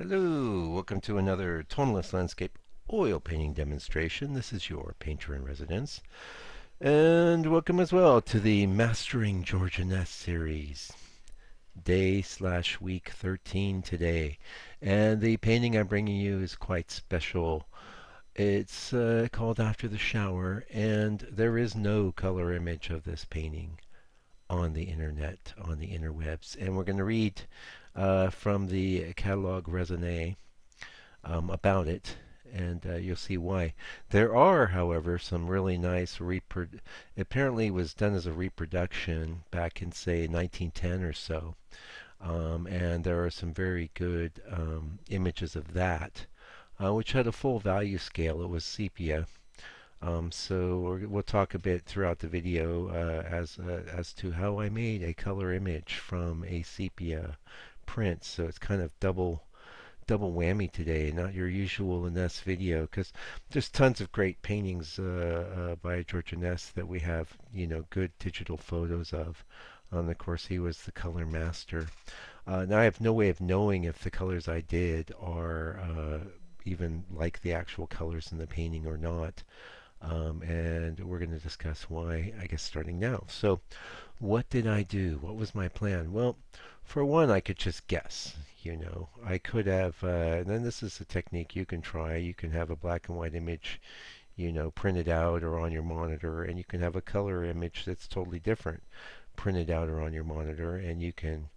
Hello, welcome to another tonalist landscape oil painting demonstration. This is your painter in residence. And welcome as well to the Mastering George Inness series. Day/week 13 today. And the painting I'm bringing you is quite special. It's called After the Shower, and there is no color image of this painting on the internet, on the interwebs. And we're going to read from the catalog raisonné about it, and you'll see why. There are, however, some really nice apparently it was done as a reproduction back in, say, 1910 or so, and there are some very good images of that, which had a full value scale. It was sepia. So we'll talk a bit throughout the video as to how I made a color image from a sepia print. So it's kind of double whammy today, not your usual Inness video, because there's tons of great paintings by George Inness that we have, good digital photos of. Of course, he was the color master. Now I have no way of knowing if the colors I did are even like the actual colors in the painting or not. And we're going to discuss why, I guess, starting now. So, what did I do? What was my plan? Well, for one, I could just guess. I could have, and then this is a technique you can try. You can have a black and white image, printed out or on your monitor, and you can have a color image that's totally different, printed out or on your monitor, and you can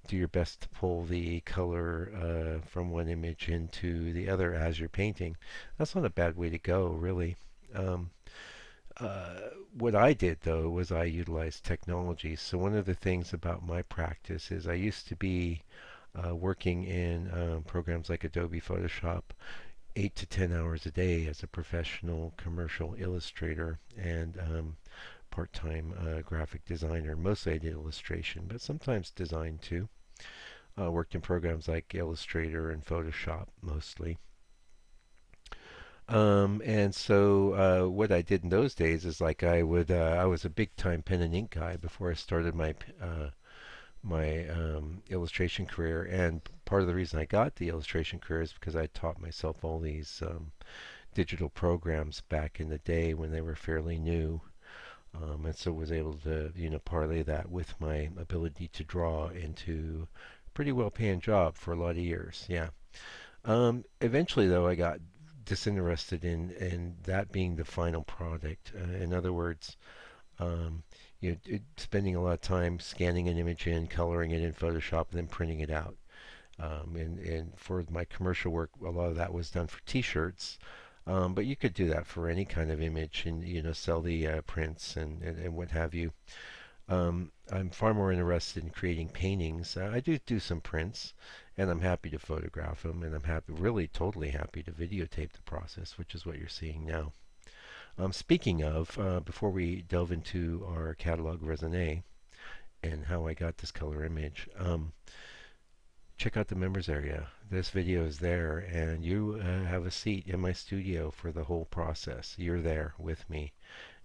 do your best to pull the color from one image into the other as you're painting. That's not a bad way to go, really. Um, what I did though was I utilized technology. So one of the things about my practice is I used to be working in programs like Adobe Photoshop 8 to 10 hours a day as a professional commercial illustrator and part-time graphic designer. Mostly I did illustration, but sometimes design too. Worked in programs like Illustrator and Photoshop mostly. And so what I did in those days is like I was a big time pen and ink guy before I started my illustration career. And part of the reason I got the illustration career is because I taught myself all these digital programs back in the day when they were fairly new. And so was able to parlay that with my ability to draw into a pretty well paying job for a lot of years. Yeah. Eventually, though, I got disinterested in that being the final product. In other words, um, spending a lot of time scanning an image in, coloring it in Photoshop, and then printing it out. And for my commercial work, a lot of that was done for T-shirts. But you could do that for any kind of image, and sell the prints and what have you. I'm far more interested in creating paintings. I do some prints, and I'm happy to photograph them, and I'm happy, really totally happy to videotape the process, which is what you're seeing now. Speaking of, before we delve into our catalog raisonné and how I got this color image, check out the members area. This video is there, and you have a seat in my studio for the whole process. You're there with me,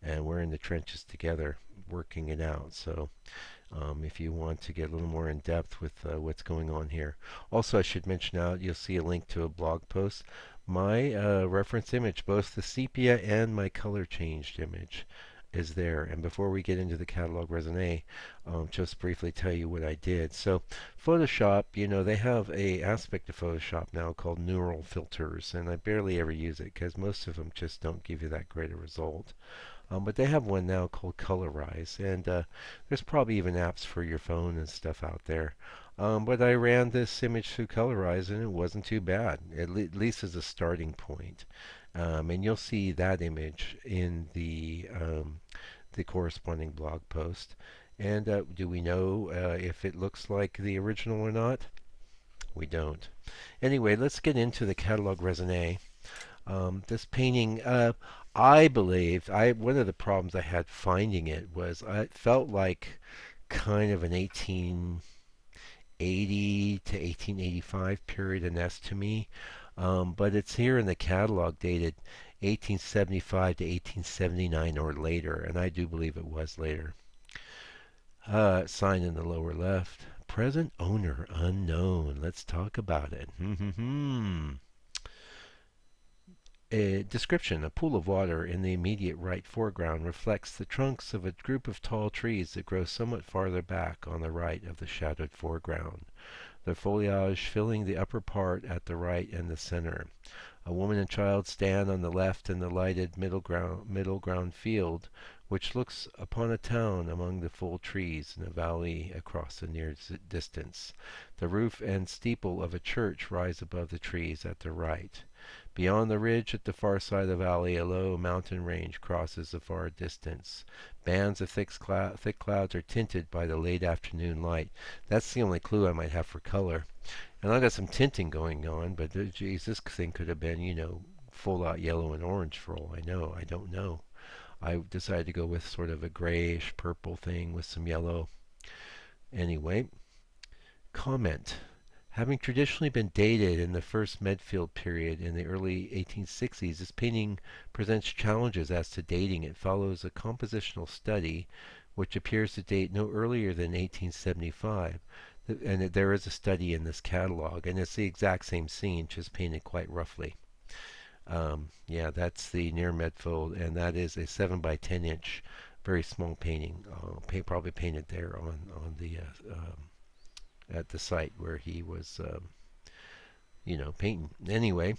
and we're in the trenches together working it out. So if you want to get a little more in depth with what's going on here. Also, I should mention out, you'll see a link to a blog post. My reference image, both the sepia and my color changed image, is there. And before we get into the catalog raisonné, just briefly tell you what I did. So Photoshop, they have a aspect of Photoshop now called neural filters, and I barely ever use it because most of them just don't give you that great a result. But they have one now called Colorize, and there's probably even apps for your phone and stuff out there. But I ran this image through Colorize, and it wasn't too bad, at least as a starting point. And you'll see that image in the corresponding blog post. And do we know if it looks like the original or not? We don't. Anyway, let's get into the catalog raisonné. This painting, I believed, one of the problems I had finding it was I felt like kind of an 1880 to 1885 period Inness to me. But it's here in the catalog dated 1875 to 1879 or later, and I do believe it was later. Sign in the lower left. Present owner unknown. Let's talk about it. A description: a pool of water in the immediate right foreground reflects the trunks of a group of tall trees that grow somewhat farther back on the right of the shadowed foreground, their foliage filling the upper part at the right and the center. A woman and child stand on the left in the lighted middle ground field, which looks upon a town among the full trees in a valley across the near distance. The roof and steeple of a church rise above the trees at the right. Beyond the ridge at the far side of the valley, a low mountain range crosses the far distance. Bands of thick clouds are tinted by the late afternoon light. That's the only clue I might have for color. And I got some tinting going on, but geez, this thing could have been, full out yellow and orange for all I know. I don't know. I decided to go with sort of a grayish purple thing with some yellow. Anyway, comment. Having traditionally been dated in the first Medfield period in the early 1860s, this painting presents challenges as to dating. It follows a compositional study which appears to date no earlier than 1875. And there is a study in this catalog, and it's the exact same scene, just painted quite roughly. Yeah, that's the near Medfield, and that is a 7 by 10 inch, very small painting. Probably painted there on the at the site where he was, painting. Anyway,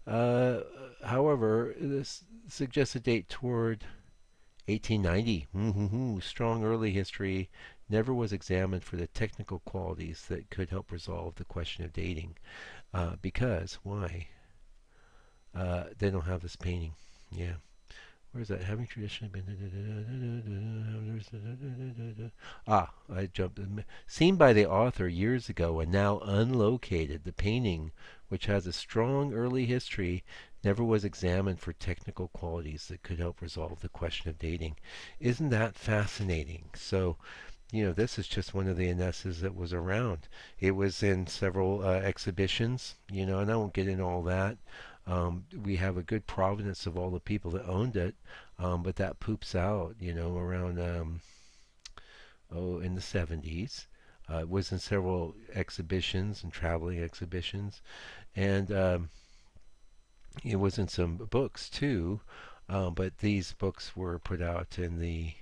uh, however, this suggests a date toward 1890. Strong early history never was examined for the technical qualities that could help resolve the question of dating. Because, why? They don't have this painting. Yeah. Where's that? Having traditionally been. I jumped. Seen by the author years ago and now unlocated, the painting, which has a strong early history, never was examined for technical qualities that could help resolve the question of dating. Isn't that fascinating? So, this is just one of the Innesses that was around. It was in several exhibitions, and I won't get into all that. We have a good provenance of all the people that owned it, but that poops out, around, in the 70s. It was in several exhibitions and traveling exhibitions, and it was in some books too, but these books were put out in the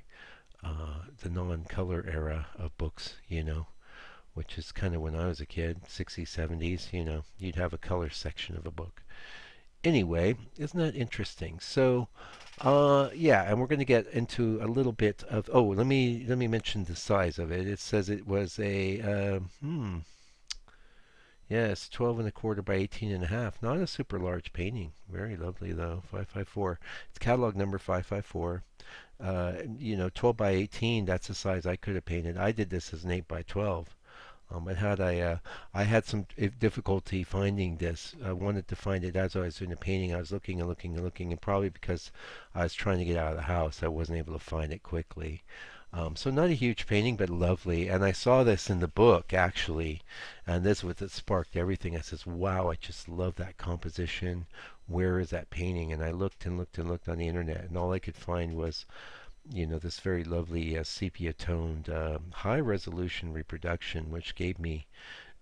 non-color era of books, which is kind of when I was a kid, 60s, 70s, you'd have a color section of a book. Anyway, isn't that interesting? So, yeah, and we're going to get into a little bit of. Oh, let me mention the size of it. It says it was a yes, 12 and a quarter by 18 and a half. Not a super large painting. Very lovely though. 554. It's catalog number 554. 12 by 18. That's the size I could have painted. I did this as an 8 by 12. I had some difficulty finding this. I wanted to find it as I was doing the painting. I was looking and looking and looking, and probably because I was trying to get out of the house, I wasn't able to find it quickly. So not a huge painting, but lovely. And I saw this in the book actually, and this was what sparked everything. I says, "Wow, I just love that composition. Where is that painting?" And I looked and looked and looked on the internet, and all I could find was this very lovely sepia toned high resolution reproduction, which gave me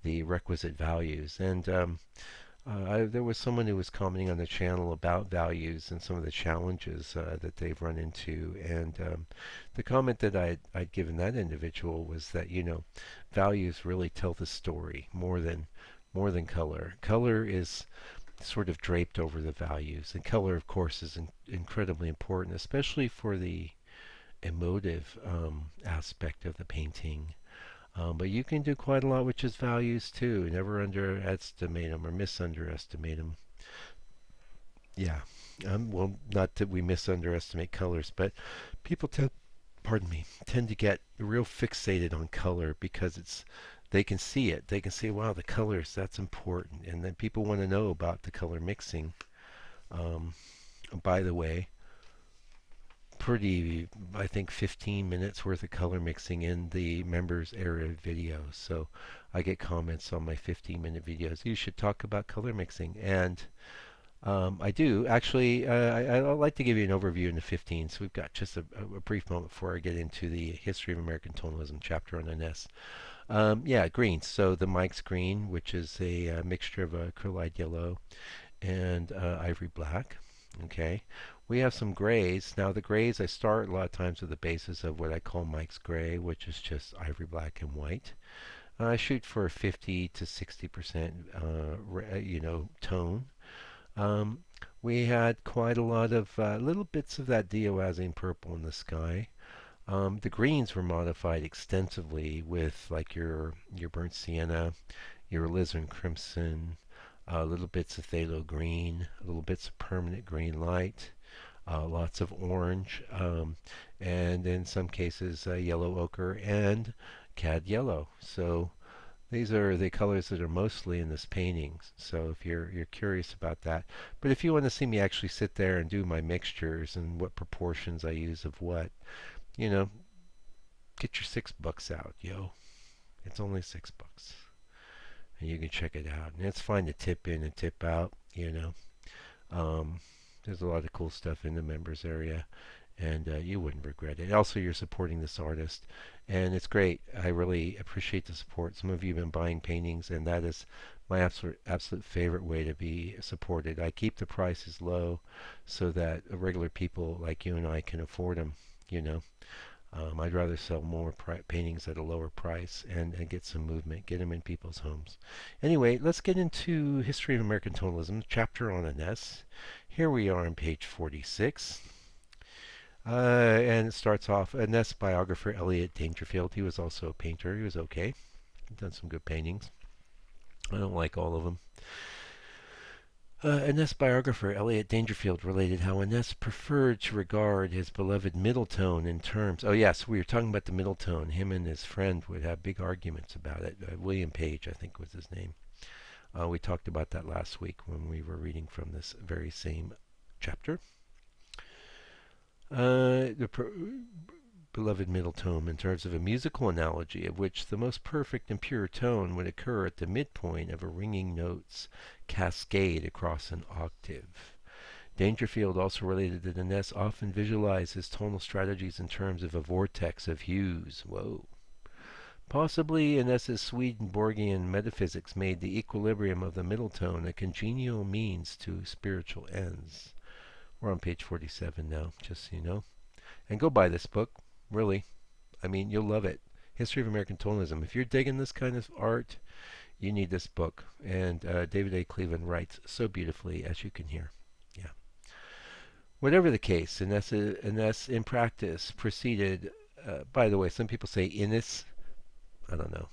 the requisite values. And there was someone who was commenting on the channel about values and some of the challenges that they've run into. And the comment that I'd given that individual was that values really tell the story more than color. Color is sort of draped over the values, and color, of course, is incredibly important, especially for the emotive aspect of the painting. But you can do quite a lot with just values too. Never underestimate them or misunderestimate them. Yeah. Well, not that we misunderestimate colors, but people tend to get real fixated on color because they can see it. They can say, wow, the colors, that's important. And then people want to know about the color mixing. Um, by the way, I think 15 minutes worth of color mixing in the members area videos. So I get comments on my 15-minute videos. You should talk about color mixing. And I do. Actually, I'd like to give you an overview in the 15. So we've got just a brief moment before I get into the History of American Tonalism chapter on Inness. Yeah, green. So the Mike's green, which is a mixture of acrylite yellow and ivory black. Okay. We have some grays. Now the grays I start a lot of times with the basis of what I call Mike's gray, which is just ivory black and white. I shoot for 50 to 60% tone. Um, we had quite a lot of little bits of that deoazine purple in the sky. The greens were modified extensively with like your burnt sienna, your alizarin crimson, little bits of phthalo green, little bits of permanent green light, lots of orange, and in some cases yellow ochre and cad yellow. So these are the colors that are mostly in this painting. So if you're curious about that, but if you want to see me actually sit there and do my mixtures and what proportions I use of what, you know, get your $6 out, yo. It's only $6, and you can check it out. And it's fine to tip in and tip out. Um, there's a lot of cool stuff in the members area, and you wouldn't regret it. Also, you're supporting this artist, and it's great. I really appreciate the support. Some of you have been buying paintings, and that is my absolute favorite way to be supported. I keep the prices low so that regular people like you and I can afford them. You know, I'd rather sell more paintings at a lower price and get some movement, get them in people's homes. Anyway, let's get into History of American Tonalism, chapter on Inness. Here we are on page 46. And it starts off, Inness biographer Elliot Dangerfield. He was also a painter. He was okay. He's done some good paintings. I don't like all of them. Inness biographer Elliot Dangerfield related how Inness preferred to regard his beloved middle tone in terms. Oh, yes, we were talking about the middle tone. Him and his friend would have big arguments about it. William Page, I think, was his name. We talked about that last week when we were reading from this very same chapter. The beloved middle tone in terms of a musical analogy of which the most perfect and pure tone would occur at the midpoint of a ringing note's cascade across an octave. Dangerfield also related that Inness often visualized his tonal strategies in terms of a vortex of hues. Whoa. Possibly Inness's Swedenborgian metaphysics made the equilibrium of the middle tone a congenial means to spiritual ends. We're on page 47 now, just so you know. And go buy this book. Really. I mean, you'll love it. History of American Tonalism. If you're digging this kind of art, you need this book. And David A. Cleveland writes so beautifully, as you can hear. Yeah. Whatever the case, Inness in practice proceeded. By the way, some people say Inness. I don't know.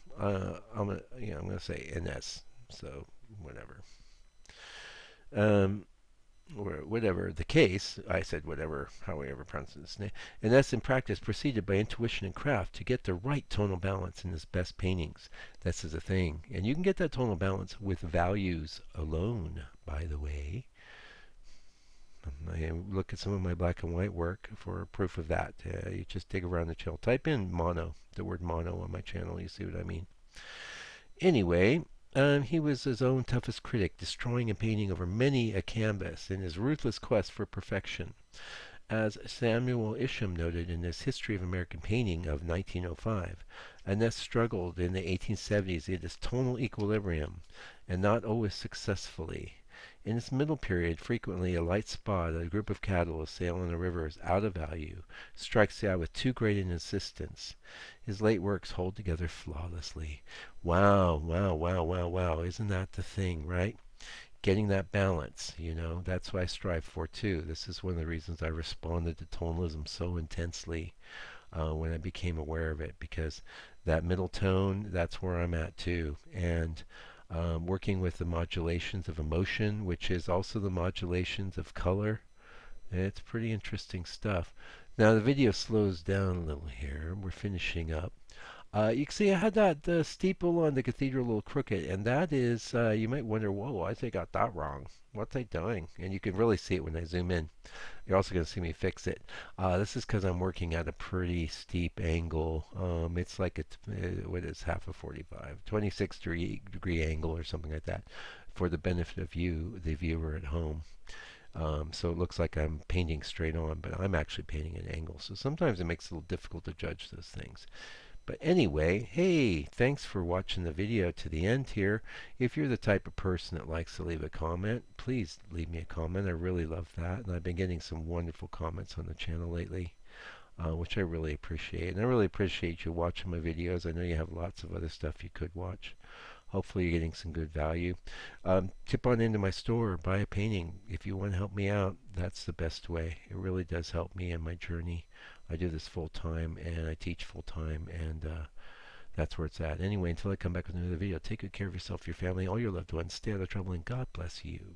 I'm gonna say Inness. So whatever. Or whatever the case, I said whatever, however pronounce this name, and that's in practice proceeded by intuition and craft to get the right tonal balance in his best paintings. This is a thing. And you can get that tonal balance with values alone, by the way. I look at some of my black and white work for proof of that. You just dig around the channel. Type in mono, the word mono on my channel, you see what I mean. Anyway, he was his own toughest critic, destroying and painting over many a canvas in his ruthless quest for perfection. As Samuel Isham noted in his History of American Painting of 1905, Inness struggled in the 1870s in his tonal equilibrium, and not always successfully. In its middle period, frequently a light spot, a group of cattle sailing a river is out of value, strikes the eye with too great an insistence. His late works hold together flawlessly. Wow, wow, wow, wow, wow. Isn't that the thing, right? Getting that balance, that's what I strive for too. This is one of the reasons I responded to tonalism so intensely when I became aware of it, because that middle tone, that's where I'm at too. And working with the modulations of emotion, which is also the modulations of color. It's pretty interesting stuff. Now the video slows down a little here. We're finishing up. You can see I had that steeple on the cathedral a little crooked, and that is, you might wonder, whoa, why they got that wrong? What's they doing? And you can really see it when I zoom in. You're also going to see me fix it. This is because I'm working at a pretty steep angle. It's like what is half a 45, 26 degree angle or something like that, for the benefit of you, the viewer at home. So it looks like I'm painting straight on, but I'm actually painting at an angle. So sometimes it makes it a little difficult to judge those things. But anyway, hey, thanks for watching the video to the end here. If you're the type of person that likes to leave a comment, please leave me a comment. I really love that. And I've been getting some wonderful comments on the channel lately, which I really appreciate. And I really appreciate you watching my videos. I know you have lots of other stuff you could watch. Hopefully you're getting some good value. Tip on into my store, buy a painting. If you want to help me out, that's the best way. It really does help me in my journey. I do this full time and I teach full time, and that's where it's at. Anyway, until I come back with another video, take good care of yourself, your family, all your loved ones. Stay out of trouble, and God bless you.